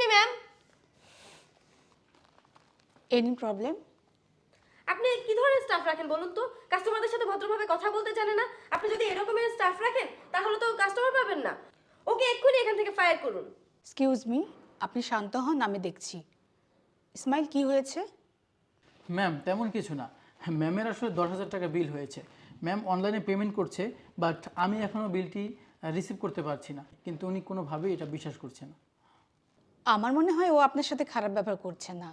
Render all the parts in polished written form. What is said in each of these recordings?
Ma'am, any problem? আপনি কি ধরনের স্টাফ রাখেন বলুন তো? কাস্টমারদের সাথে ভদ্রভাবে কথা বলতে জানে না। আপনি যদি এরকমের স্টাফ রাখেন তাহলে তো কাস্টমার পাবেন না। ওকে এক্ষুনি এখান থেকে ফায়ার করুন। এক্সকিউজ মি, আপনি শান্ত হন, আমি দেখছি। ইসমাইল, কি হয়েছে? ম্যাম তেমন কিছু না। ম্যামের আসলে 10,000 টাকা বিল হয়েছে। ম্যাম অনলাইনে পেমেন্ট করছে, বাট আমি এখনও বিলটি রিসিভ করতে পারছি না, কিন্তু উনি কোনোভাবেই এটা বিশ্বাস করছে না। আমার মনে হয় ও আপনার সাথে খারাপ ব্যবহার করছে না।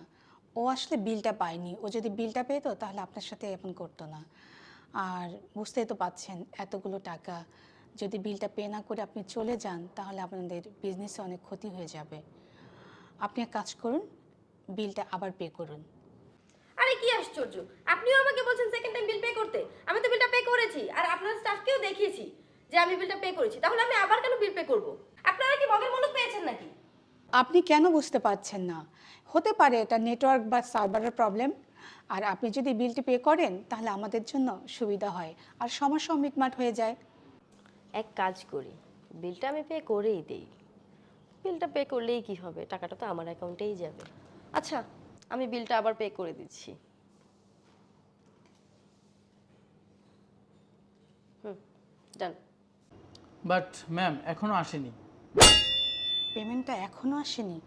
ও আসলে বিলটা পায়নি। ও যদি বিলটা পেতো তাহলে আপনার সাথে এমন করতো না। আর বুঝতেই তো পাচ্ছেন, এতগুলো টাকা যদি বিলটা পে না করে আপনি চলে যান তাহলে আপনাদের বিজনেসে অনেক ক্ষতি হয়ে যাবে। আপনি এক কাজ করুন, বিলটা আবার পে করুন। আরে কি আশ্চর্য! আপনিও আমাকে বলছেন সেকেন্ড টাইম বিল পে করতে। আমি তো বিলটা পে করেছি আর আপনার স্টাফকেও দেখিয়েছি যে আমি বিলটা পে করেছি। তাহলে আমি আবার কেন বিল পে করব? আপনারা কি মগের মুলুক পেয়েছেন নাকি? আপনি কেন বুঝতে পারছেন না? হতে পারে এটা নেটওয়ার্ক বা সার্ভারের প্রবলেম। আর আপনি যদি বিলটি পে করেন তাহলে আমাদের জন্য সুবিধা হয় আর সমস্যাও মিটমাট হয়ে যায়। এক কাজ করি, বিলটা আমি পে করেই দেই। বিলটা পে করলেই কি হবে, টাকাটা তো আমার অ্যাকাউন্টেই যাবে। আচ্ছা, আমি বিলটা আবার পে করে দিচ্ছি। ডান। বাট ম্যাম এখনও আসেনি। পেমেন্টটা এখনও আসেনি?